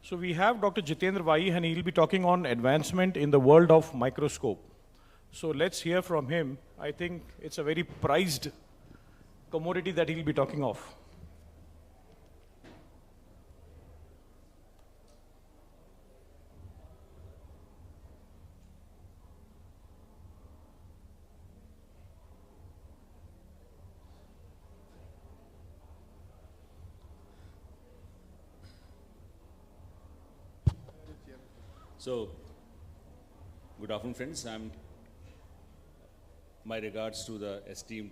So we have Dr. Jitendra Vai, and he'll be talking on advancement in the world of microscope. So let's hear from him. I think it's a very prized commodity that he'll be talking of. So, good afternoon, friends. My regards to the esteemed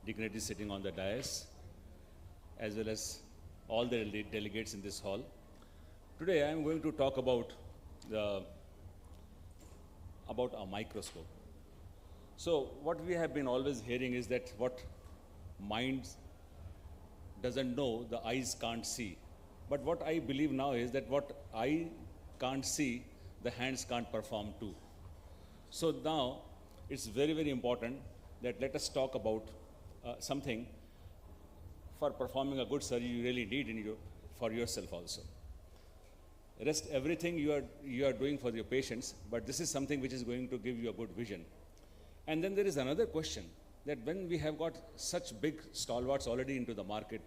dignitaries sitting on the dais, as well as all the delegates in this hall. Today, I am going to talk about a microscope. So, what we have been always hearing is that what mind doesn't know, the eyes can't see. But what I believe now is that what I can't see, the hands can't perform too. So now it's very, very important that let us talk about something for performing a good surgery you really need for yourself also. Rest everything you are doing for your patients, but this is something which is going to give you a good vision. And then there is another question that when we have got such big stalwarts already into the market,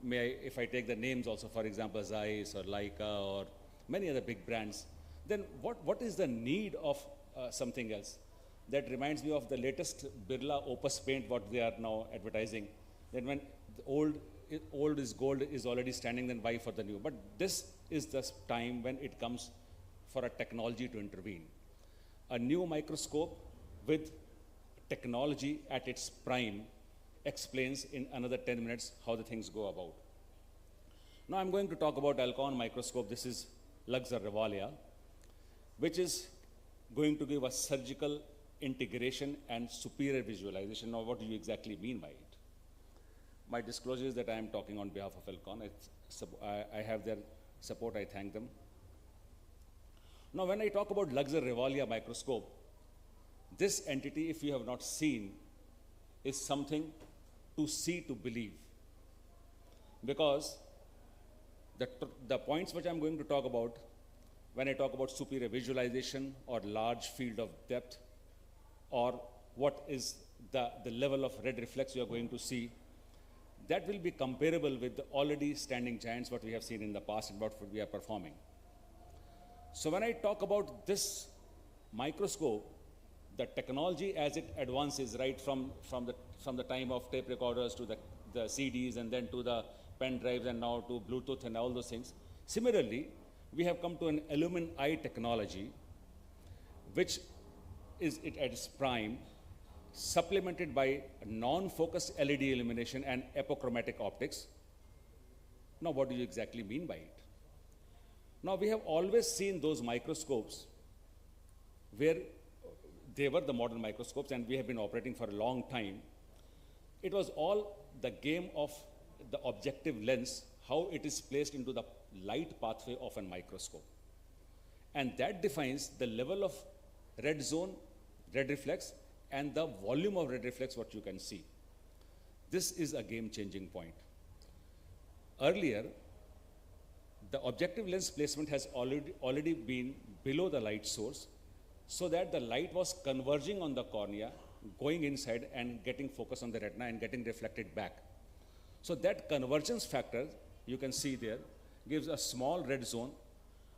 if I take the names also, for example, Zeiss or Leica or many other big brands, then what is the need of something else? That reminds me of the latest Birla Opus paint, what they are now advertising. Then when the old is gold is already standing, then why for the new? But this is the time when it comes for a technology to intervene. A new microscope with technology at its prime explains in another 10 minutes how the things go about. Now I'm going to talk about Alcon microscope. This is Luxor Revalia, which is going to give us surgical integration and superior visualization. Now, what do you exactly mean by it? My disclosure is that I am talking on behalf of Alcon. I have their support, I thank them. Now, when I talk about Luxor Revalia microscope, this entity, if you have not seen, is something to see to believe. Because the points which I'm going to talk about, when I talk about superior visualization or large field of depth, or what is the level of red reflex you are going to see, that will be comparable with the already standing giants what we have seen in the past and what we are performing. So when I talk about this microscope, the technology as it advances right from the time of tape recorders to the CDs and then to the pen drives and now to Bluetooth and all those things. Similarly, we have come to an Illumin Eye technology, which is at its prime, supplemented by non-focused LED illumination and apochromatic optics. Now, what do you exactly mean by it? Now, we have always seen those microscopes where they were the modern microscopes and we have been operating for a long time. It was all the game of the objective lens, how it is placed into the light pathway of a microscope. And that defines the level of red zone, red reflex, and the volume of red reflex what you can see. This is a game-changing point. Earlier, the objective lens placement has already been below the light source so that the light was converging on the cornea, going inside and getting focus on the retina and getting reflected back. So that convergence factor, you can see there, gives a small red zone.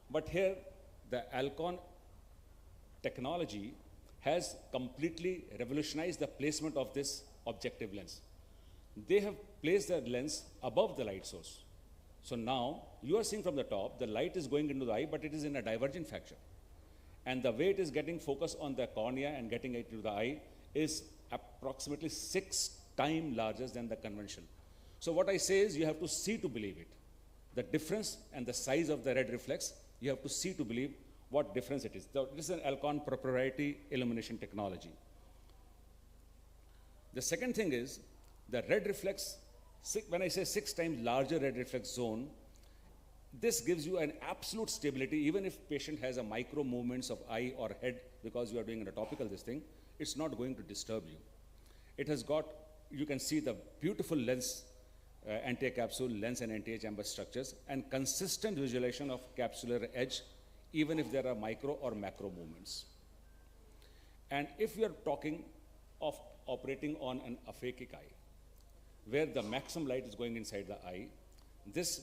But here, the Alcon technology has completely revolutionized the placement of this objective lens. They have placed the lens above the light source. So now, you are seeing from the top, the light is going into the eye, but it is in a divergent fashion. And the way it is getting focus on the cornea and getting it to the eye is approximately 6 times larger than the conventional. So what I say is you have to see to believe it. The difference and the size of the red reflex, you have to see to believe what difference it is. This is an Alcon proprietary illumination technology. The second thing is the red reflex, when I say 6 times larger red reflex zone, this gives you an absolute stability. Even if patient has a micro movements of eye or head because you are doing a topical this thing, it's not going to disturb you. It has got, you can see the beautiful lens anti-capsule lens and anti-chamber structures, and consistent visualization of capsular edge, even if there are micro or macro movements. And if we are talking of operating on an aphakic eye, where the maximum light is going inside the eye, this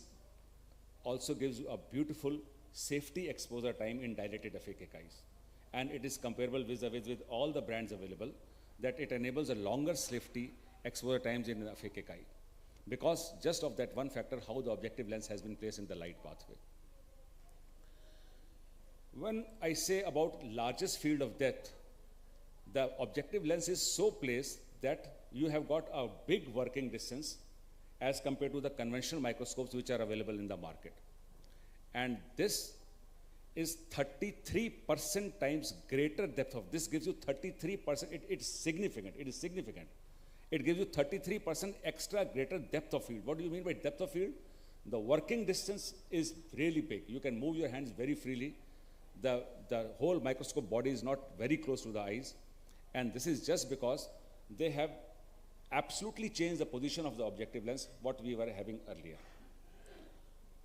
also gives you a beautiful safety exposure time in dilated aphakic eyes. And it is comparable with all the brands available, that it enables a longer safety exposure times in an aphakic eye, because just of that one factor, how the objective lens has been placed in the light pathway. When I say about largest field of depth, the objective lens is so placed that you have got a big working distance as compared to the conventional microscopes which are available in the market. And this is 33% times greater depth of, this gives you 33%, it's significant, it is significant. It gives you 33% extra greater depth of field. What do you mean by depth of field? The working distance is really big. You can move your hands very freely. The whole microscope body is not very close to the eyes. And this is just because they have absolutely changed the position of the objective lens, what we were having earlier.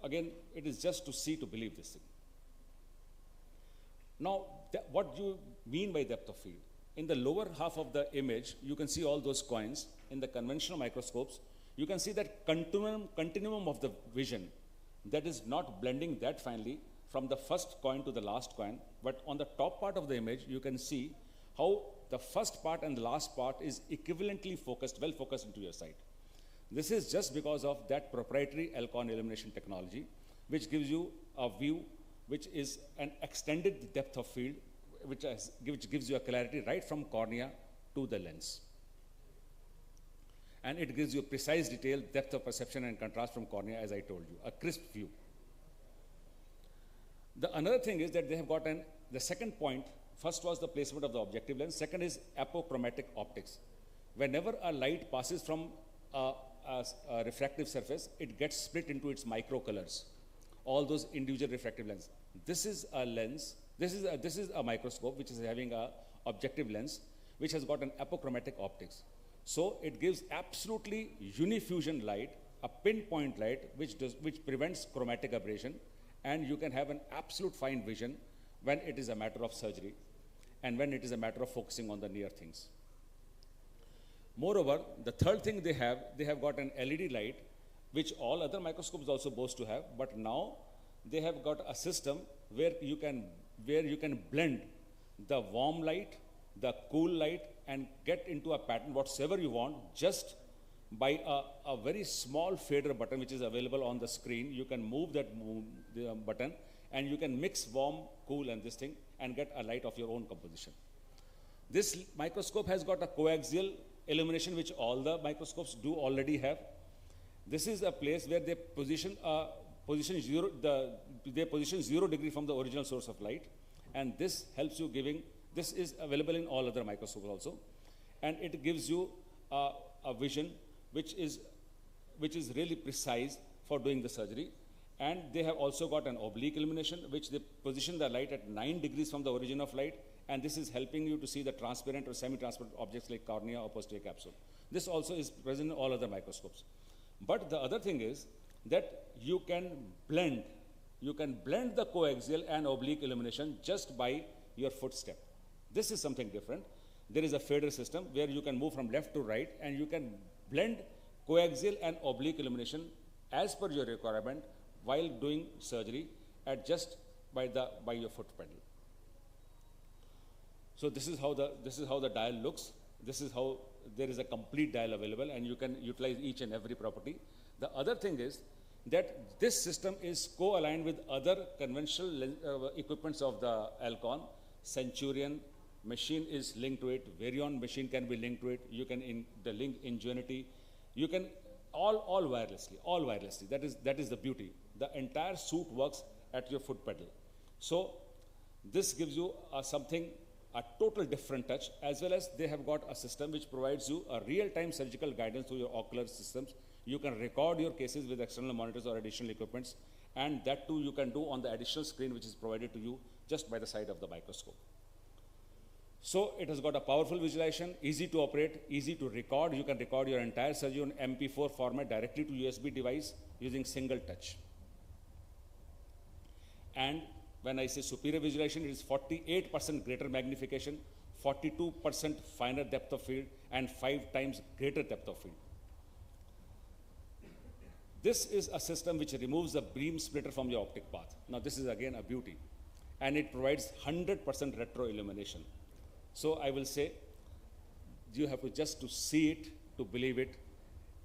Again, it is just to see to believe this thing. Now, what do you mean by depth of field? In the lower half of the image, you can see all those coins. In the conventional microscopes, you can see that continuum of the vision that is not blending that finely from the first coin to the last coin, but on the top part of the image, you can see how the first part and the last part is equivalently focused, well focused into your sight. This is just because of that proprietary Alcon illumination technology, which gives you a view which is an extended depth of field, which gives you a clarity right from cornea to the lens. And it gives you precise detail, depth of perception and contrast from cornea, as I told you, a crisp view. The another thing is that they have got the second point, first was the placement of the objective lens, second is apochromatic optics. Whenever a light passes from a refractive surface, it gets split into its microcolors, all those individual refractive lenses. This is a lens, this is a microscope which is having a objective lens which has got an apochromatic optics. So it gives absolutely unifusion light, a pinpoint light which prevents chromatic aberration, and you can have an absolute fine vision when it is a matter of surgery and when it is a matter of focusing on the near things. Moreover, the third thing they have got an LED light, which all other microscopes also boast to have, but now they have got a system where you can blend the warm light, the cool light, and get into a pattern whatsoever you want just by a very small fader button which is available on the screen. You can move that button and you can mix warm, cool and this thing and get a light of your own composition. This microscope has got a coaxial illumination which all the microscopes do already have. This is a place where they position 0 degree from the original source of light, and this helps you this is available in all other microscopes also, and it gives you a vision which is really precise for doing the surgery. And they have also got an oblique illumination which they position the light at 9 degrees from the origin of light, and this is helping you to see the transparent or semi-transparent objects like cornea or posterior capsule. This also is present in all other microscopes. But the other thing is that you can blend the coaxial and oblique illumination just by your footstep. This is something different. There is a fader system where you can move from left to right and you can blend coaxial and oblique illumination as per your requirement while doing surgery at just by your foot pedal. So this is how the dial looks. This is how there is a complete dial available and you can utilize each and every property. The other thing is that this system is co-aligned with other conventional equipments of the Alcon. Centurion machine is linked to it. Varion machine can be linked to it. You can link Ingenuity. You can all wirelessly. That is the beauty. The entire suit works at your foot pedal. So this gives you a total different touch, as well as they have got a system which provides you a real-time surgical guidance through your ocular systems. You can record your cases with external monitors or additional equipments, and that too you can do on the additional screen which is provided to you just by the side of the microscope. So it has got a powerful visualization, easy to operate, easy to record. You can record your entire surgery on MP4 format directly to USB device using single touch. And when I say superior visualization, it is 48% greater magnification, 42% finer depth of field, and 5 times greater depth of field. This is a system which removes the beam splitter from your optic path. Now this is again a beauty. And it provides 100% retro illumination. So I will say, you have to just to see it, to believe it,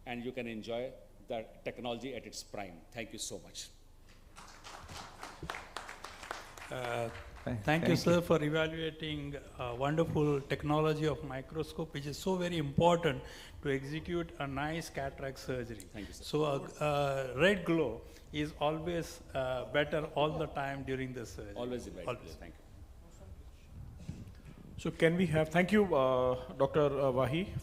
and you can enjoy the technology at its prime. Thank you so much. Thank you, sir, for evaluating wonderful technology of microscope, which is so very important to execute a nice cataract surgery. Thank you, sir. So red glow is always better all the time during the surgery. Always right. Always. Thank you. So can we have, thank you, Dr. Wahi, for